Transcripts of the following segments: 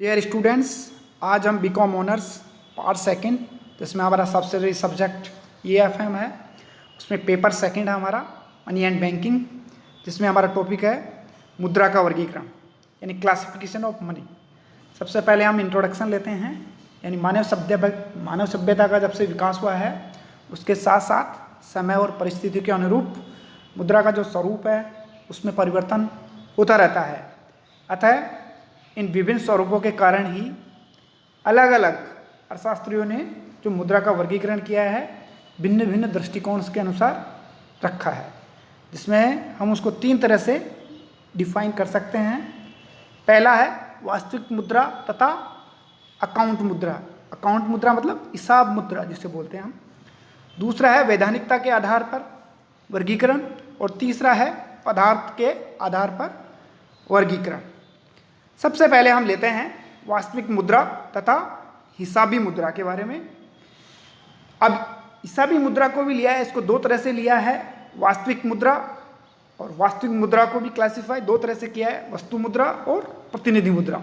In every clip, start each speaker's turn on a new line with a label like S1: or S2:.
S1: Dear students, आज हम BCom honours part second, जिसमें हमारा सबसे सब्जेक्ट EFM है, उसमें पेपर सेकंड है हमारा मनी एंड बैंकिंग, जिसमें हमारा टॉपिक है मुद्रा का वर्गीकरण यानी क्लासिफिकेशन ऑफ मनी। सबसे पहले हम इंट्रोडक्शन लेते हैं, यानी मानव सभ्यता का जब से विकास हुआ है उसके साथ साथ समय और परिस्थिति के अनुरूप मुद्रा का जो स्वरूप है उसमें परिवर्तन होता रहता है। अतः इन विभिन्न स्वरूपों के कारण ही अलग अलग अर्थशास्त्रियों ने जो मुद्रा का वर्गीकरण किया है भिन्न भिन्न दृष्टिकोण के अनुसार रखा है, जिसमें हम उसको 3 तरह से डिफाइन कर सकते हैं। पहला है वास्तविक मुद्रा तथा अकाउंट मुद्रा। अकाउंट मुद्रा मतलब हिसाब मुद्रा जिसे बोलते हैं हम। दूसरा है वैधानिकता के आधार पर वर्गीकरण, और तीसरा है पदार्थ के आधार पर वर्गीकरण। सबसे पहले हम लेते हैं वास्तविक मुद्रा तथा हिसाबी मुद्रा के बारे में। अब हिसाबी मुद्रा को भी लिया है, इसको 2 तरह से लिया है, वास्तविक मुद्रा और वास्तविक मुद्रा को भी क्लासिफाई 2 तरह से किया है, वस्तु मुद्रा और प्रतिनिधि मुद्रा।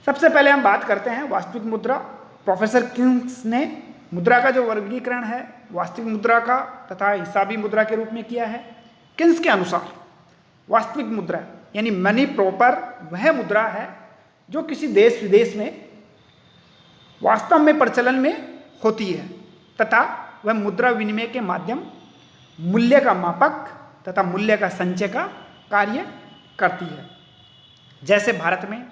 S1: सबसे पहले हम बात करते हैं वास्तविक मुद्रा। प्रोफेसर किंग्स ने मुद्रा का जो वर्गीकरण है वास्तविक मुद्रा का तथा हिसाबी मुद्रा के रूप में किया है। किंग्स के अनुसार वास्तविक मुद्रा यानी मनी प्रॉपर वह मुद्रा है जो किसी देश विदेश में वास्तव में प्रचलन में होती है तथा वह मुद्रा विनिमय के माध्यम मूल्य का मापक तथा मूल्य का संचय का कार्य करती है। जैसे भारत में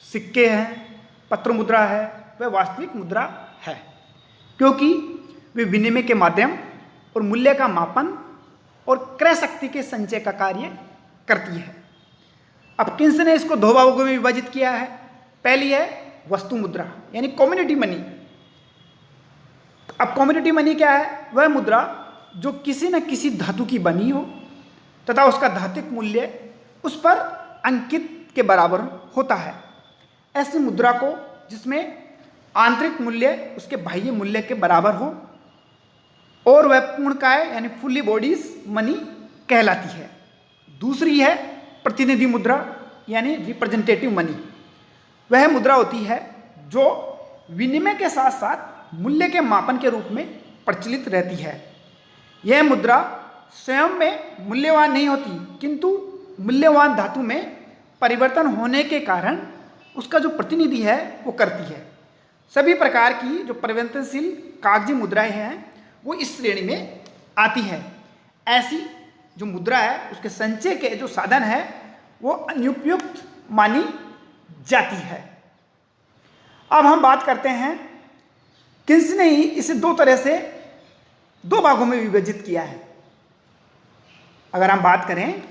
S1: सिक्के हैं, पत्र मुद्रा है, वह वास्तविक मुद्रा है क्योंकि वे विनिमय के माध्यम और मूल्य का मापन और क्रय शक्ति के संचय का कार्य करती है। अब किंग्स ने इसको 2 भागों में विभाजित किया है। पहली है वस्तु मुद्रा यानी कम्युनिटी मनी। अब कम्युनिटी मनी क्या है? वह मुद्रा जो किसी न किसी धातु की बनी हो तथा उसका धात्विक मूल्य उस पर अंकित के बराबर होता है। ऐसी मुद्रा को जिसमें आंतरिक मूल्य उसके बाह्य मूल्य के बराबर हो और वह पूर्णकाय यानी फुल्ली बॉडीज मनी कहलाती है। दूसरी है प्रतिनिधि मुद्रा यानी रिप्रेजेंटेटिव मनी। वह मुद्रा होती है जो विनिमय के साथ साथ मूल्य के मापन के रूप में प्रचलित रहती है। यह मुद्रा स्वयं में मूल्यवान नहीं होती, किंतु मूल्यवान धातु में परिवर्तन होने के कारण उसका जो प्रतिनिधि है वो करती है। सभी प्रकार की जो परिवर्तनशील कागजी मुद्राएं हैं वो इस श्रेणी में आती है। ऐसी जो मुद्रा है उसके संचय के जो साधन है वो अनुपयुक्त मानी जाती है। अब हम बात करते हैं, किंग्स ने ही इसे 2 तरह से 2 भागों में विभाजित किया है। अगर हम बात करें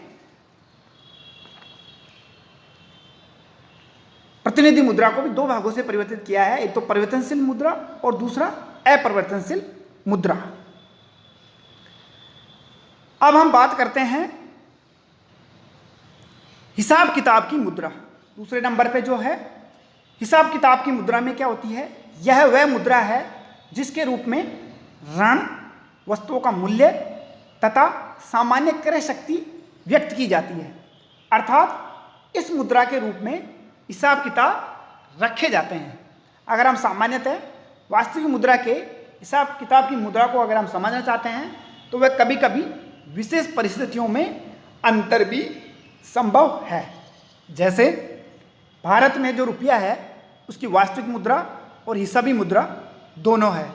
S1: प्रतिनिधि मुद्रा को भी 2 भागों से परिवर्तित किया है, एक तो परिवर्तनशील मुद्रा और दूसरा अपरिवर्तनशील मुद्रा। अब हम बात करते हैं हिसाब किताब की मुद्रा। दूसरे नंबर पे जो है हिसाब किताब की मुद्रा में क्या होती है? यह वह मुद्रा है जिसके रूप में ऋण, वस्तुओं का मूल्य तथा सामान्य क्रय शक्ति व्यक्त की जाती है। अर्थात इस मुद्रा के रूप में हिसाब किताब रखे जाते हैं। अगर हम सामान्यतः वास्तविक मुद्रा के हिसाब किताब की मुद्रा को अगर हम समझना चाहते हैं तो वह कभी कभी विशेष परिस्थितियों में अंतर भी संभव है। जैसे भारत में जो रुपया है उसकी वास्तविक मुद्रा और हिसाबी मुद्रा दोनों है,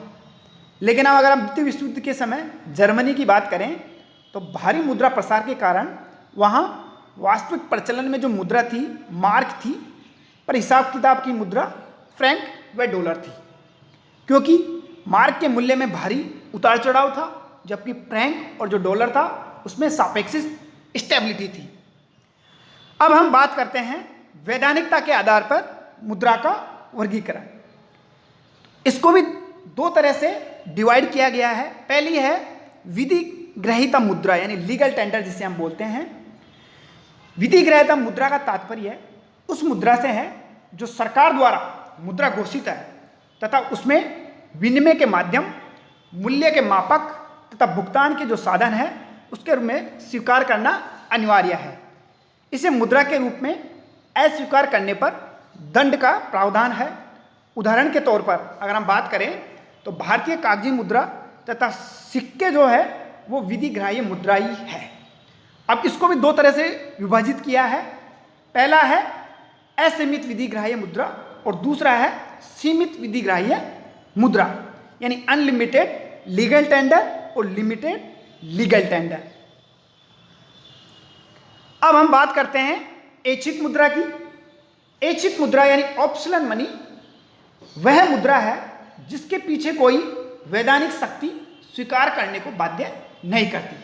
S1: लेकिन अब अगर हम द्वितीय विश्व युद्ध के समय जर्मनी की बात करें तो भारी मुद्रा प्रसार के कारण वहाँ वास्तविक प्रचलन में जो मुद्रा थी मार्क थी, पर हिसाब किताब की मुद्रा फ्रैंक व डॉलर थी, क्योंकि मार्क के मूल्य में भारी उतार चढ़ाव था जबकि फ्रैंक और जो डॉलर था उसमें सापेक्षिक स्टेबिलिटी थी। अब हम बात करते हैं वैधानिकता के आधार पर मुद्रा का वर्गीकरण। इसको भी 2 तरह से डिवाइड किया गया है। पहली है विधि ग्रहीता मुद्रा यानी लीगल टेंडर जिसे हम बोलते हैं। विधि ग्रहीता मुद्रा का तात्पर्य उस मुद्रा से है जो सरकार द्वारा मुद्रा घोषित है तथा उसमें विनिमय के माध्यम, मूल्य के मापक तथा भुगतान के जो साधन है उसके रूप में स्वीकार करना अनिवार्य है। इसे मुद्रा के रूप में अस्वीकार करने पर दंड का प्रावधान है। उदाहरण के तौर पर अगर हम बात करें तो भारतीय कागजी मुद्रा तथा सिक्के जो है वो विधिग्राह्य मुद्रा ही है। अब इसको भी दो तरह से विभाजित किया है। पहला है असीमित विधिग्राह्य मुद्रा और दूसरा है सीमित विधिग्राह्य मुद्रा, यानी अनलिमिटेड लीगल टेंडर और लिमिटेड लीगल टेंडर। अब हम बात करते हैं ऐच्छिक मुद्रा की। ऐच्छिक मुद्रा यानी ऑप्शनल मनी वह मुद्रा है जिसके पीछे कोई वैधानिक शक्ति स्वीकार करने को बाध्य नहीं करती,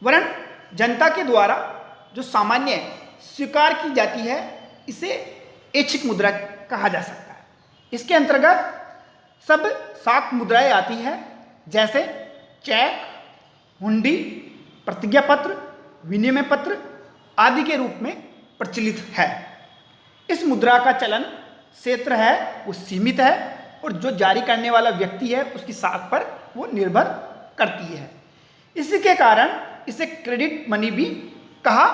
S1: वरन जनता के द्वारा जो सामान्य स्वीकार की जाती है, इसे ऐच्छिक मुद्रा कहा जा सकता है। इसके अंतर्गत सब साख मुद्राएं आती है, जैसे चेक, हुंडी, प्रतिज्ञा पत्र, विनिमय पत्र आदि के रूप में प्रचलित है। इस मुद्रा का चलन क्षेत्र है वो सीमित है और जो जारी करने वाला व्यक्ति है उसकी साख पर वो निर्भर करती है। इसी के कारण इसे क्रेडिट मनी भी कहा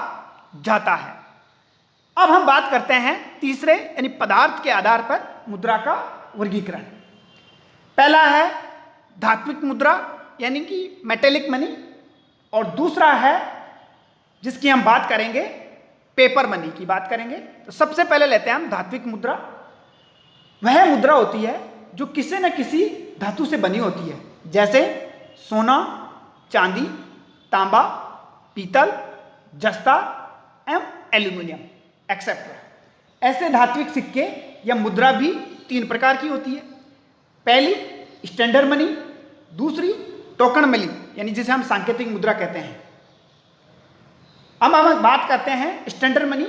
S1: जाता है। अब हम बात करते हैं तीसरे यानी पदार्थ के आधार पर मुद्रा का वर्गीकरण। पहला है धात्विक मुद्रा यानी कि मेटेलिक मनी, और दूसरा है जिसकी हम बात करेंगे पेपर मनी की बात करेंगे। तो सबसे पहले लेते हैं हम धात्विक मुद्रा। वह मुद्रा होती है जो किसी न किसी धातु से बनी होती है, जैसे सोना, चांदी, तांबा, पीतल, जस्ता एवं एल्यूमिनियम एक्सेट्रा। ऐसे धात्विक सिक्के या मुद्रा भी तीन प्रकार की होती है। पहली स्टैंडर्ड मनी, दूसरी टोकन मनी यानी जिसे हम सांकेतिक मुद्रा कहते हैं। अब हम बात करते हैं स्टैंडर्ड मनी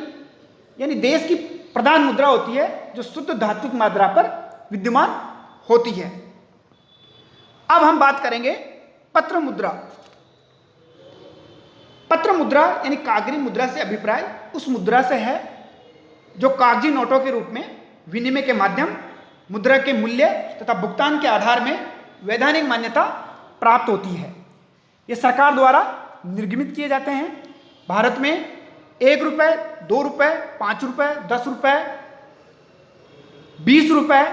S1: यानी देश की प्रधान मुद्रा होती है जो शुद्ध धात्विक मात्रा पर विद्यमान होती है। अब हम बात करेंगे पत्र मुद्रा। पत्र मुद्रा यानी कागजी मुद्रा से अभिप्राय उस मुद्रा से है जो कागजी नोटों के रूप में विनिमय के माध्यम मुद्रा के मूल्य तथा भुगतान के आधार में वैधानिक मान्यता प्राप्त होती है। ये सरकार द्वारा निर्गमित किए जाते हैं। भारत में 1 रुपये, 2 रुपये, 5 रुपये, 10 रुपये, 20 रुपये,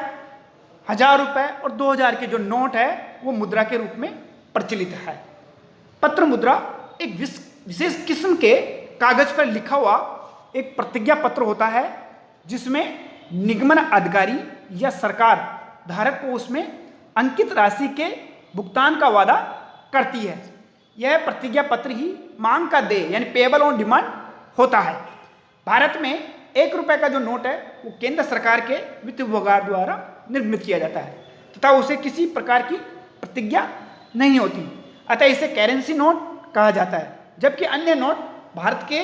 S1: 1000 रुपये और 2000 के जो नोट है वो मुद्रा के रूप में प्रचलित है। पत्र मुद्रा एक विशेष किस्म के कागज पर लिखा हुआ एक प्रतिज्ञा पत्र होता है जिसमें निगमन अधिकारी या सरकार धारक को उसमें अंकित राशि के भुगतान का वादा करती है। यह प्रतिज्ञा पत्र ही मांग का देय यानी पेएबल ऑन डिमांड होता है। भारत में 1 रुपये का जो नोट है वो केंद्र सरकार के वित्त विभाग द्वारा निर्मित किया जाता है तथा उसे किसी प्रकार की प्रतिज्ञा नहीं होती, अतः इसे करेंसी नोट कहा जाता है। जबकि अन्य नोट भारत के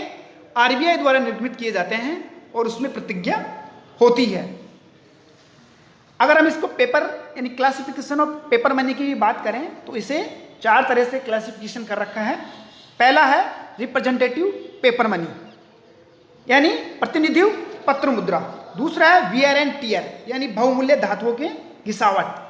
S1: आरबीआई द्वारा निर्मित किए जाते हैं और उसमें प्रतिज्ञा होती है। अगर हम इसको पेपर यानी क्लासिफिकेशन ऑफ पेपर मनी की बात करें तो इसे 4 तरह से क्लासिफिकेशन कर रखा है। पहला है रिप्रेजेंटेटिव पेपर मनी यानी प्रतिनिधिव पत्र मुद्रा। दूसरा है वियर एंड टियर यानी बहुमूल्य धातुओं के घिसावट।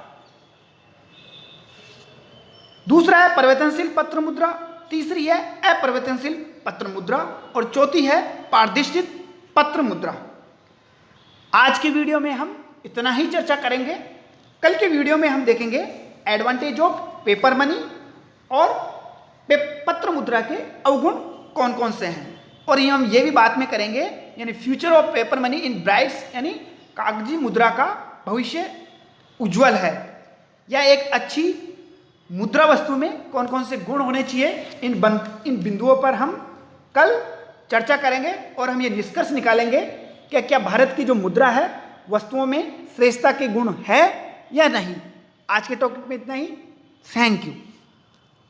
S1: दूसरा है परिवर्तनशील पत्र मुद्रा। तीसरी है अपरिवर्तनशील पत्र मुद्रा और चौथी है पारदर्शित पत्र मुद्रा। आज की वीडियो में हम इतना ही चर्चा करेंगे। कल के वीडियो में हम देखेंगे एडवांटेज ऑफ पेपर मनी और पत्र मुद्रा के अवगुण कौन कौन से हैं, और हम ये भी बात में करेंगे यानी future of paper money in brides यानी कागजी मुद्रा का भविष्य उज्जवल है या एक अच्छी मुद्रा वस्तु में कौन कौन से गुण होने चाहिए। इन बिंदुओं पर हम कल चर्चा करेंगे और हम ये निष्कर्ष निकालेंगे कि क्या भारत की जो मुद्रा है वस्तुओं में श्रेष्ठता के गुण है या नहीं। आज के टॉपिक में इतना ही। Thank you.